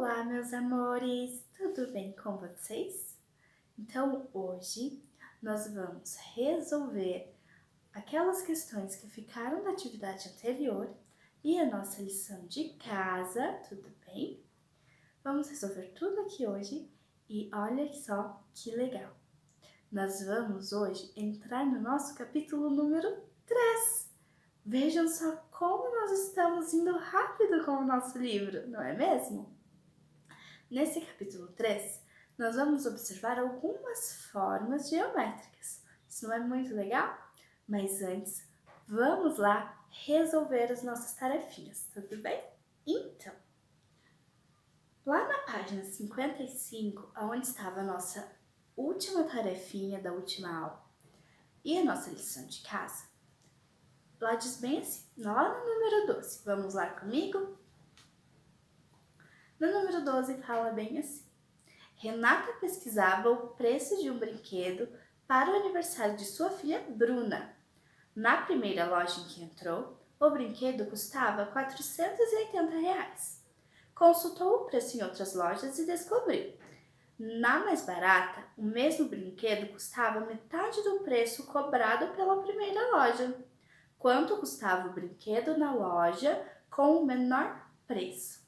Olá, meus amores! Tudo bem com vocês? Então, hoje nós vamos resolver aquelas questões que ficaram da atividade anterior e a nossa lição de casa, tudo bem? Vamos resolver tudo aqui hoje e olha só que legal! Nós vamos hoje entrar no nosso capítulo número 3. Vejam só como nós estamos indo rápido com o nosso livro, não é mesmo? Nesse capítulo 3, nós vamos observar algumas formas geométricas. Isso não é muito legal? Mas antes, vamos lá resolver as nossas tarefinhas, tudo bem? Então, lá na página 55, onde estava a nossa última tarefinha da última aula e a nossa lição de casa, lá diz bem assim, lá no número 12, vamos lá comigo? No número 12 fala bem assim: Renata pesquisava o preço de um brinquedo para o aniversário de sua filha Bruna. Na primeira loja em que entrou, o brinquedo custava R$ 480. Consultou o preço em outras lojas e descobriu. Na mais barata, o mesmo brinquedo custava metade do preço cobrado pela primeira loja. Quanto custava o brinquedo na loja com o menor preço?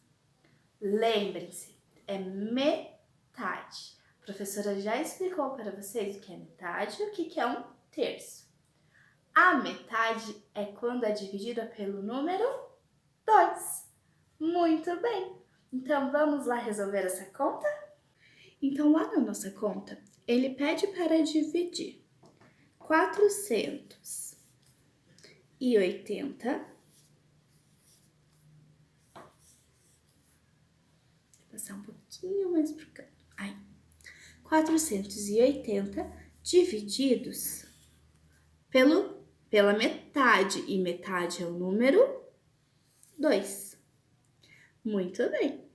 Lembrem-se, é metade. A professora já explicou para vocês o que é metade e o que é um terço. A metade é quando é dividida pelo número 2. Muito bem! Então, vamos lá resolver essa conta? Então, lá na nossa conta, ele pede para dividir 480. Vou passar um pouquinho mais pro canto. Aí. 480 divididos pela metade, e metade é o número 2. Muito bem.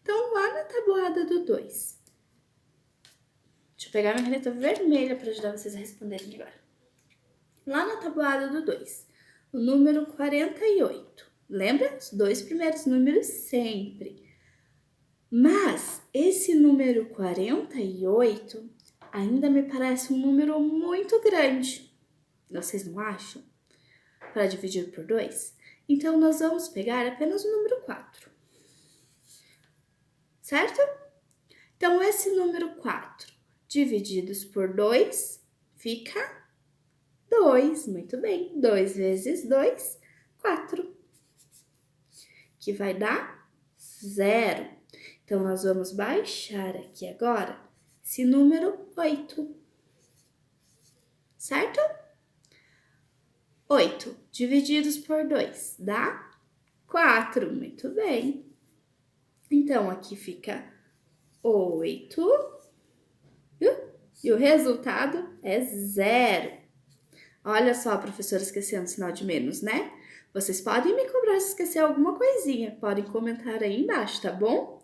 Então, lá na tabuada do 2, deixa eu pegar minha caneta vermelha para ajudar vocês a responderem agora. Lá na tabuada do 2, o número 48. Lembra? Os dois primeiros números sempre. Mas esse número 48 ainda me parece um número muito grande. Vocês não acham? Para dividir por 2? Então, nós vamos pegar apenas o número 4. Certo? Então, esse número 4 divididos por 2 fica 2. Muito bem. 2 vezes 2, 4. Que vai dar 0. Então, nós vamos baixar aqui agora esse número 8. Certo? 8 divididos por 2 dá 4. Muito bem. Então, aqui fica 8. E o resultado é 0. Olha só, a professora esquecendo o sinal de menos, né? Vocês podem me cobrar se esquecer alguma coisinha. Podem comentar aí embaixo, tá bom?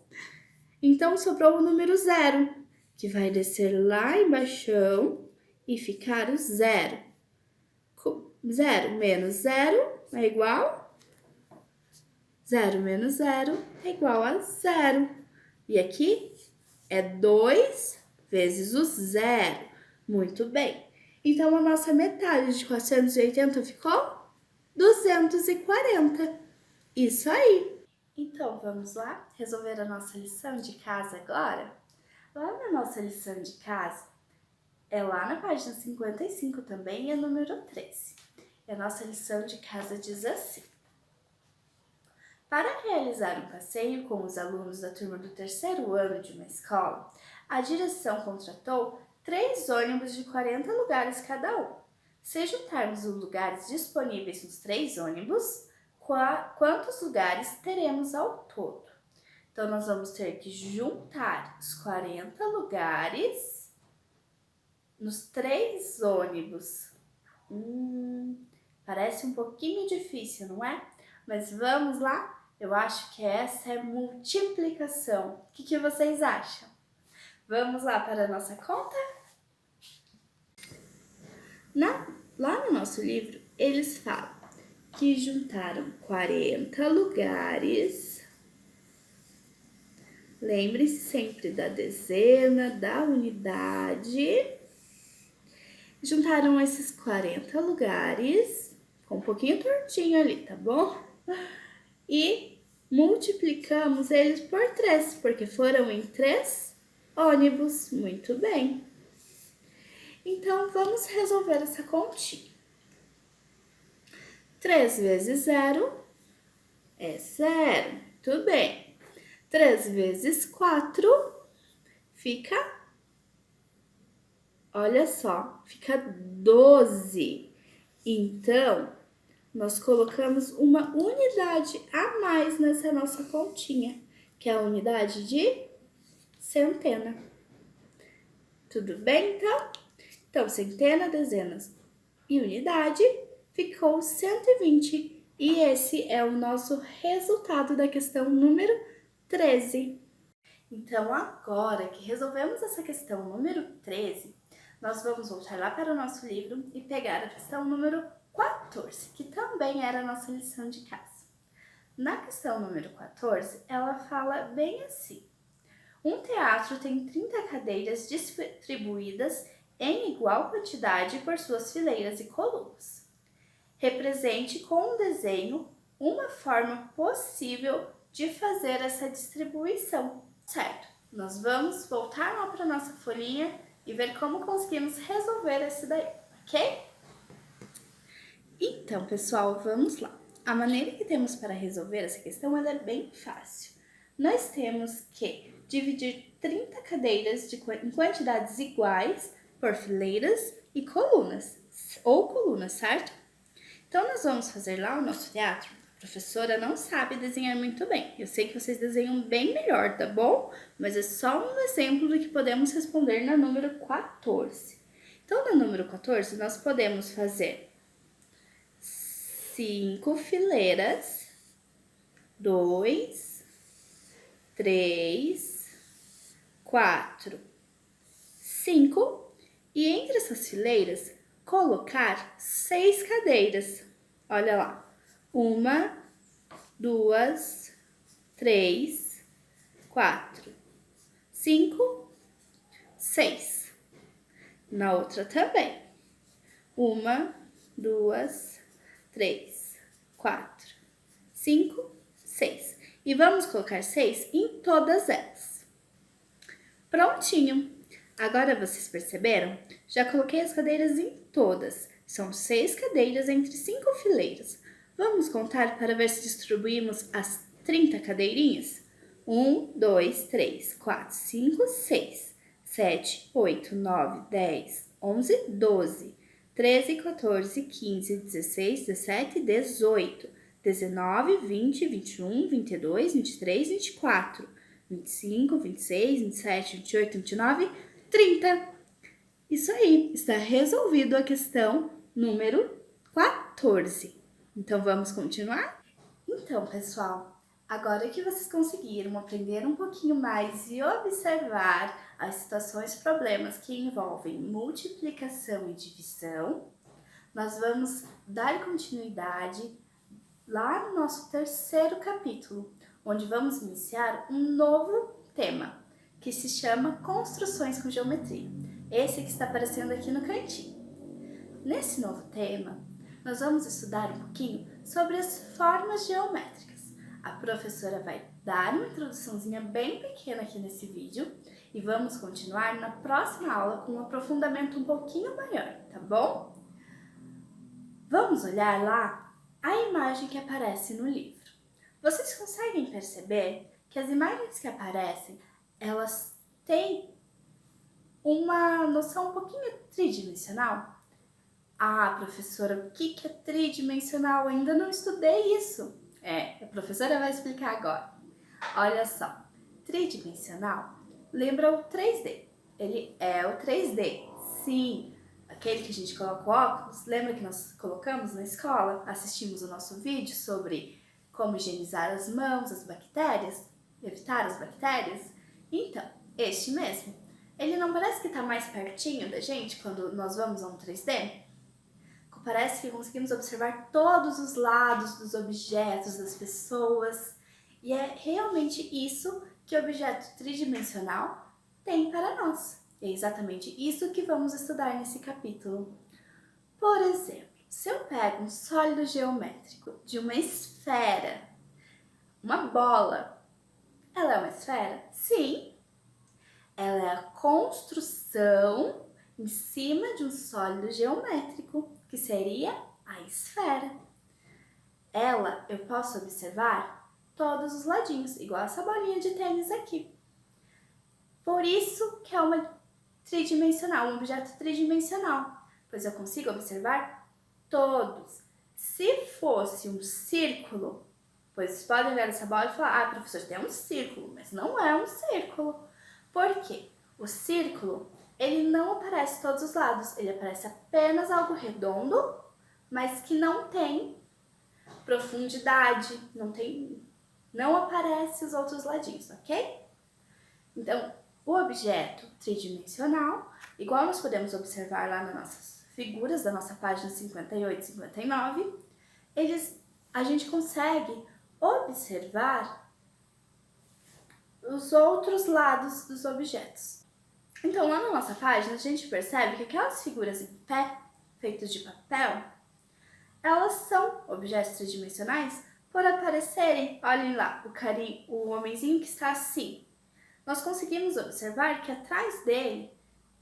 Então, sobrou o número 0, que vai descer lá embaixo e ficar o 0. 0 menos 0 é igual? 0 menos 0 é igual a 0. E aqui é 2 vezes o 0. Muito bem. Então, a nossa metade de 480 ficou 240. Isso aí. Então, vamos lá resolver a nossa lição de casa agora? Lá na nossa lição de casa, é lá na página 55 também, é número 13. E a nossa lição de casa diz assim: para realizar um passeio com os alunos da turma do 3º ano de uma escola, a direção contratou 3 ônibus de 40 lugares cada um. Se juntarmos os lugares disponíveis nos 3 ônibus, quantos lugares teremos ao todo? Então, nós vamos ter que juntar os 40 lugares nos 3 ônibus. Parece um pouquinho difícil, não é? Mas vamos lá? Eu acho que essa é multiplicação. O que vocês acham? Vamos lá para a nossa conta? Lá no nosso livro, eles falam que juntaram 40 lugares Lembre-se sempre da dezena, da unidade. Juntaram esses 40 lugares, com um pouquinho tortinho ali, tá bom? E multiplicamos eles por 3, porque foram em 3 ônibus. Muito bem. Então, vamos resolver essa continha. 3 vezes 0 é 0. Muito bem. 3 vezes 4 fica, olha só, fica 12. Então, nós colocamos uma unidade a mais nessa nossa continha, que é a unidade de centena. Tudo bem, então? Então, centena, dezenas e unidade ficou 120. E esse é o nosso resultado da questão número 13. Então, agora que resolvemos essa questão número 13, nós vamos voltar lá para o nosso livro e pegar a questão número 14, que também era a nossa lição de casa. Na questão número 14, ela fala bem assim: um teatro tem 30 cadeiras distribuídas em igual quantidade por suas fileiras e colunas. Represente com um desenho uma forma possível de fazer essa distribuição. Certo, nós vamos voltar lá para a nossa folhinha e ver como conseguimos resolver esse daí, ok? Então, pessoal, vamos lá. A maneira que temos para resolver essa questão ela é bem fácil. Nós temos que dividir 30 cadeiras em quantidades iguais por fileiras e colunas, certo? Então, nós vamos fazer lá o nosso teatro. A professora não sabe desenhar muito bem. Eu sei que vocês desenham bem melhor, tá bom? Mas é só um exemplo do que podemos responder na número 14. Então, na número 14, nós podemos fazer 5 fileiras, 2, 3, 4, 5, e entre essas fileiras colocar 6 cadeiras. Olha lá, 1, 2, 3, 4, 5, 6. Na outra também, 1, 2, 3, 4, 5, 6. E vamos colocar 6 em todas elas. Prontinho! Agora vocês perceberam? Já coloquei as cadeiras em todas. São 6 cadeiras entre 5 fileiras. Vamos contar para ver se distribuímos as 30 cadeirinhas? 1, 2, 3, 4, 5, 6, 7, 8, 9, 10, 11, 12, 13, 14, 15, 16, 17, 18, 19, 20, 21, 22, 23, 24, 25, 26, 27, 28, 29, 30. Isso aí, está resolvido a questão número 14. Então, vamos continuar? Então, pessoal, agora que vocês conseguiram aprender um pouquinho mais e observar as situações, problemas que envolvem multiplicação e divisão, nós vamos dar continuidade lá no nosso terceiro capítulo, onde vamos iniciar um novo tema, que se chama Construções com Geometria. Esse que está aparecendo aqui no cantinho. Nesse novo tema, nós vamos estudar um pouquinho sobre as formas geométricas. A professora vai dar uma introduçãozinha bem pequena aqui nesse vídeo e vamos continuar na próxima aula com um aprofundamento um pouquinho maior, tá bom? Vamos olhar lá a imagem que aparece no livro. Vocês conseguem perceber que as imagens que aparecem, elas têm uma noção um pouquinho tridimensional? Ah, professora, o que é tridimensional? Ainda não estudei isso. A professora vai explicar agora. Olha só, tridimensional lembra o 3D. Ele é o 3D, sim. Aquele que a gente coloca o óculos, lembra que nós colocamos na escola? Assistimos o nosso vídeo sobre como higienizar as mãos, as bactérias, evitar as bactérias? Então, este mesmo. Ele não parece que está mais pertinho da gente quando nós vamos a um 3D? Parece que conseguimos observar todos os lados dos objetos, das pessoas. E é realmente isso que objeto tridimensional tem para nós. É exatamente isso que vamos estudar nesse capítulo. Por exemplo, se eu pego um sólido geométrico de uma esfera, uma bola, ela é uma esfera? Sim. Ela é a construção em cima de um sólido geométrico, que seria a esfera. Ela, eu posso observar todos os ladinhos, igual essa bolinha de tênis aqui. Por isso que é uma tridimensional, um objeto tridimensional, pois eu consigo observar todos. Se fosse um círculo, pois vocês podem ver essa bola e falar, professor, tem um círculo, mas não é um círculo. Por quê? O círculo, ele não aparece todos os lados, ele aparece apenas algo redondo, mas que não tem profundidade, não aparece os outros ladinhos, ok? Então, o objeto tridimensional, igual nós podemos observar lá nas nossas figuras da nossa página 58 e 59, a gente consegue observar os outros lados dos objetos. Então, lá na nossa página, a gente percebe que aquelas figuras em pé, feitas de papel, elas são objetos tridimensionais por aparecerem, olhem lá, o homenzinho que está assim. Nós conseguimos observar que atrás dele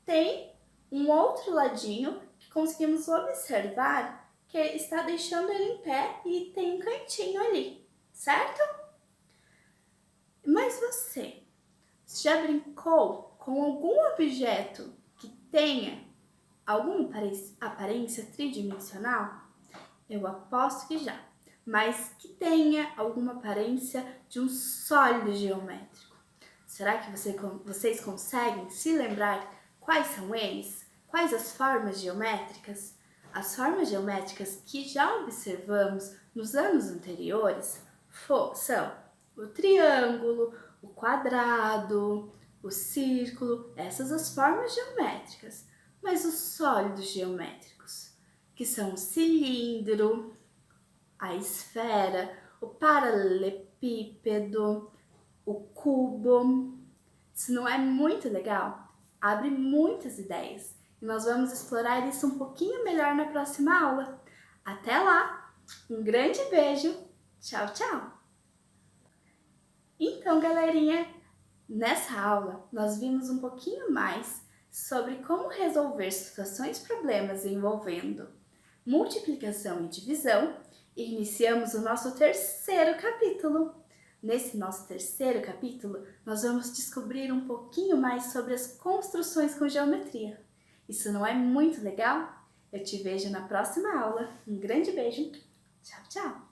tem um outro ladinho que conseguimos observar que está deixando ele em pé e tem um cantinho ali, certo? Mas você já brincou com algum objeto que tenha alguma aparência tridimensional? Eu aposto que já, mas que tenha alguma aparência de um sólido geométrico. Será que vocês conseguem se lembrar quais são eles? Quais as formas geométricas? As formas geométricas que já observamos nos anos anteriores são o triângulo, o quadrado, o círculo, essas as formas geométricas. Mas os sólidos geométricos, que são o cilindro, a esfera, o paralelepípedo, o cubo. Isso não é muito legal? Abre muitas ideias e nós vamos explorar isso um pouquinho melhor na próxima aula. Até lá! Um grande beijo! Tchau, tchau! Então, galerinha, nessa aula nós vimos um pouquinho mais sobre como resolver situações e problemas envolvendo multiplicação e divisão e iniciamos o nosso terceiro capítulo. Nesse nosso terceiro capítulo, nós vamos descobrir um pouquinho mais sobre as construções com geometria. Isso não é muito legal? Eu te vejo na próxima aula. Um grande beijo. Tchau, tchau!